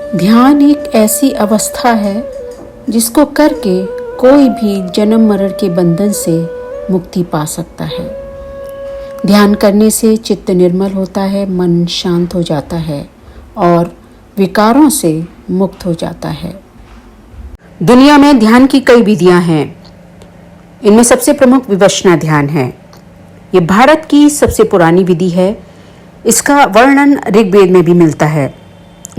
ध्यान एक ऐसी अवस्था है जिसको करके कोई भी जन्म मरण के बंधन से मुक्ति पा सकता है। ध्यान करने से चित्त निर्मल होता है, मन शांत हो जाता है और विकारों से मुक्त हो जाता है। दुनिया में ध्यान की कई विधियां हैं। इनमें सबसे प्रमुख विपश्यना ध्यान है। ये भारत की सबसे पुरानी विधि है। इसका वर्णन ऋग्वेद में भी मिलता है,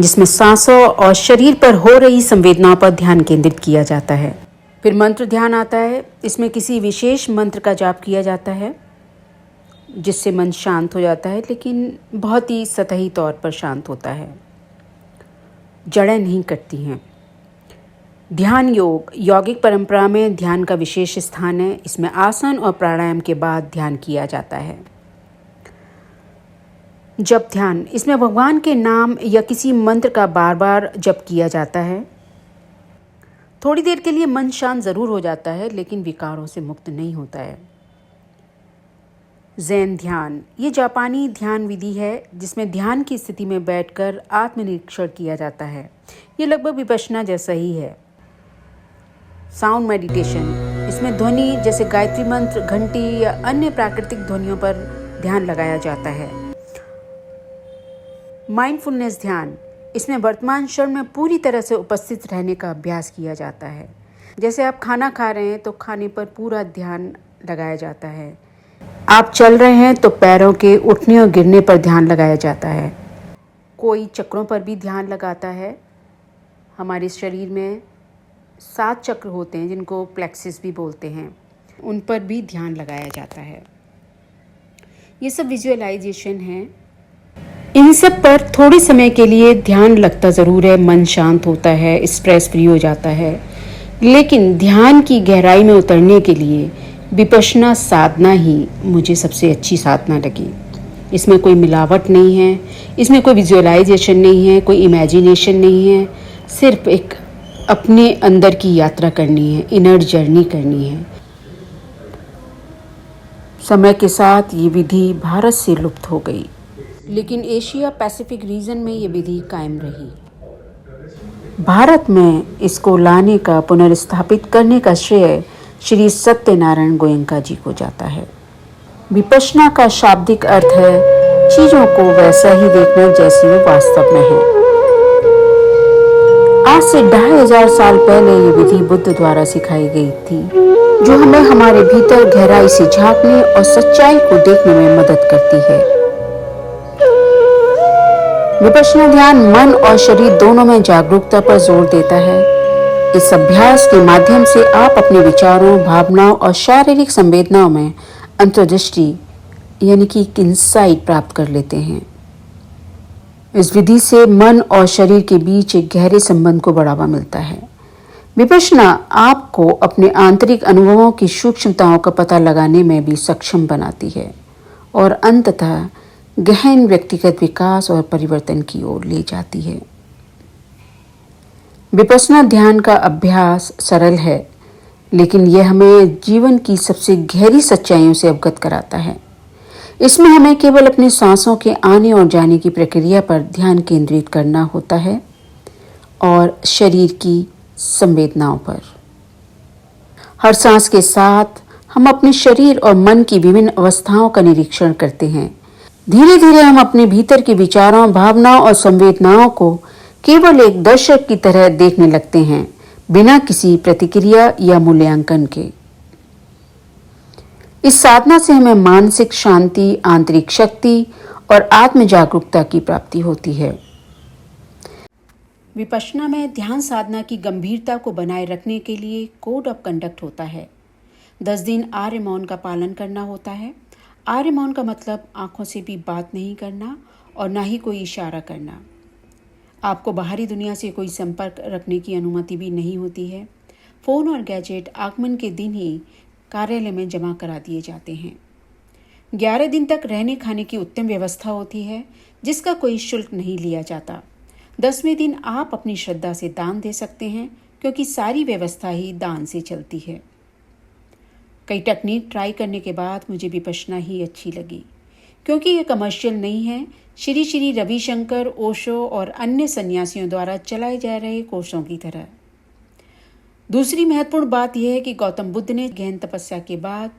जिसमें सांसों और शरीर पर हो रही संवेदनाओं पर ध्यान केंद्रित किया जाता है। फिर मंत्र ध्यान आता है। इसमें किसी विशेष मंत्र का जाप किया जाता है जिससे मन शांत हो जाता है, लेकिन बहुत ही सतही तौर पर शांत होता है, जड़ें नहीं कटती हैं। ध्यान योग यौगिक परंपरा में ध्यान का विशेष स्थान है। इसमें आसन और प्राणायाम के बाद ध्यान किया जाता है। जप ध्यान, इसमें भगवान के नाम या किसी मंत्र का बार बार जप किया जाता है। थोड़ी देर के लिए मन शांत जरूर हो जाता है, लेकिन विकारों से मुक्त नहीं होता है। ज़ेन ध्यान, ये जापानी ध्यान विधि है जिसमें ध्यान की स्थिति में बैठकर आत्मनिरीक्षण किया जाता है। ये लगभग विपश्यना जैसा ही है। साउंड मेडिटेशन, इसमें ध्वनि जैसे गायत्री मंत्र, घंटी या अन्य प्राकृतिक ध्वनियों पर ध्यान लगाया जाता है। माइंडफुलनेस ध्यान, इसमें वर्तमान क्षण में पूरी तरह से उपस्थित रहने का अभ्यास किया जाता है। जैसे आप खाना खा रहे हैं तो खाने पर पूरा ध्यान लगाया जाता है। आप चल रहे हैं तो पैरों के उठने और गिरने पर ध्यान लगाया जाता है। कोई चक्रों पर भी ध्यान लगाता है। हमारे शरीर में 7 चक्र होते हैं जिनको प्लेक्सिस भी बोलते हैं, उन पर भी ध्यान लगाया जाता है। ये सब विजुअलाइजेशन है। इन सब पर थोड़े समय के लिए ध्यान लगता ज़रूर है, मन शांत होता है, स्ट्रेस फ्री हो जाता है, लेकिन ध्यान की गहराई में उतरने के लिए विपश्यना साधना ही मुझे सबसे अच्छी साधना लगी। इसमें कोई मिलावट नहीं है, इसमें कोई विजुअलाइजेशन नहीं है, कोई इमेजिनेशन नहीं है। सिर्फ एक अपने अंदर की यात्रा करनी है, इनर जर्नी करनी है। समय के साथ ये विधि भारत से लुप्त हो गई, लेकिन एशिया पैसिफिक रीजन में ये विधि कायम रही। भारत में इसको लाने का, पुनर्स्थापित करने का श्रेय श्री सत्यनारायण गोयंका जी को जाता है। विपश्यना का शाब्दिक अर्थ है चीजों को वैसा ही देखना जैसी वो वास्तव में है। आज से 2500 साल पहले ये विधि बुद्ध द्वारा सिखाई गई थी, जो हमें हमारे भीतर गहराई से झांकने और सच्चाई को देखने में मदद करती है। विपश्यना ध्यान मन और शरीर दोनों में जागरूकता पर जोर देता है। इस अभ्यास के माध्यम से आप अपने विचारों, भावनाओं और शारीरिक संवेदनाओं में अंतर्दृष्टि यानी कि इंसाइट प्राप्त कर लेते हैं। इस विधि से मन और शरीर के बीच एक गहरे संबंध को बढ़ावा मिलता है। विपश्यना आपको अपने आंतरिक अनुभवों की सूक्ष्मताओं का पता लगाने में भी सक्षम बनाती है और अंततः गहन व्यक्तिगत विकास और परिवर्तन की ओर ले जाती है। विपश्यना ध्यान का अभ्यास सरल है, लेकिन यह हमें जीवन की सबसे गहरी सच्चाइयों से अवगत कराता है। इसमें हमें केवल अपने सांसों के आने और जाने की प्रक्रिया पर ध्यान केंद्रित करना होता है और शरीर की संवेदनाओं पर। हर सांस के साथ हम अपने शरीर और मन की विभिन्न अवस्थाओं का निरीक्षण करते हैं। धीरे धीरे हम अपने भीतर के विचारों, भावनाओं और संवेदनाओं को केवल एक दर्शक की तरह देखने लगते हैं, बिना किसी प्रतिक्रिया या मूल्यांकन के। इस साधना से हमें मानसिक शांति, आंतरिक शक्ति और आत्म जागरूकता की प्राप्ति होती है। विपश्यना में ध्यान साधना की गंभीरता को बनाए रखने के लिए कोड ऑफ कंडक्ट होता है। 10 दिन आर्य मौन का पालन करना होता है। आर्य मौन का मतलब आंखों से भी बात नहीं करना और ना ही कोई इशारा करना। आपको बाहरी दुनिया से कोई संपर्क रखने की अनुमति भी नहीं होती है। फ़ोन और गैजेट आगमन के दिन ही कार्यालय में जमा करा दिए जाते हैं। 11 दिन तक रहने खाने की उत्तम व्यवस्था होती है, जिसका कोई शुल्क नहीं लिया जाता। 10वें दिन आप अपनी श्रद्धा से दान दे सकते हैं, क्योंकि सारी व्यवस्था ही दान से चलती है। कई टेक्निक ट्राई करने के बाद मुझे विपश्यना ही अच्छी लगी। क्योंकि ये कमर्शियल नहीं है, श्री श्री रविशंकर, ओशो और अन्य सन्यासियों द्वारा चलाए जा रहे कोर्सों की तरह। दूसरी महत्वपूर्ण बात यह है कि गौतम बुद्ध ने गहन तपस्या के बाद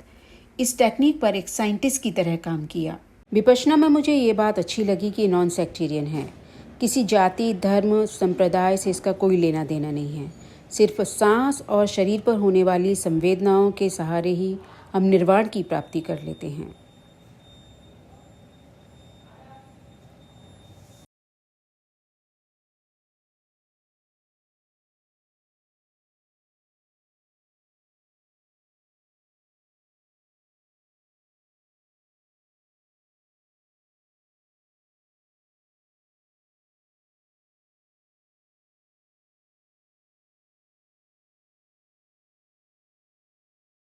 इस टेक्निक पर एक साइंटिस्ट की तरह काम किया। विपश्यना में मुझे ये बात अच्छी लगी कि नॉन सेक्टेरियन है। किसी जाति, धर्म, संप्रदाय से इसका कोई लेना देना नहीं है। सिर्फ सांस और शरीर पर होने वाली संवेदनाओं के सहारे ही हम निर्वाण की प्राप्ति कर लेते हैं।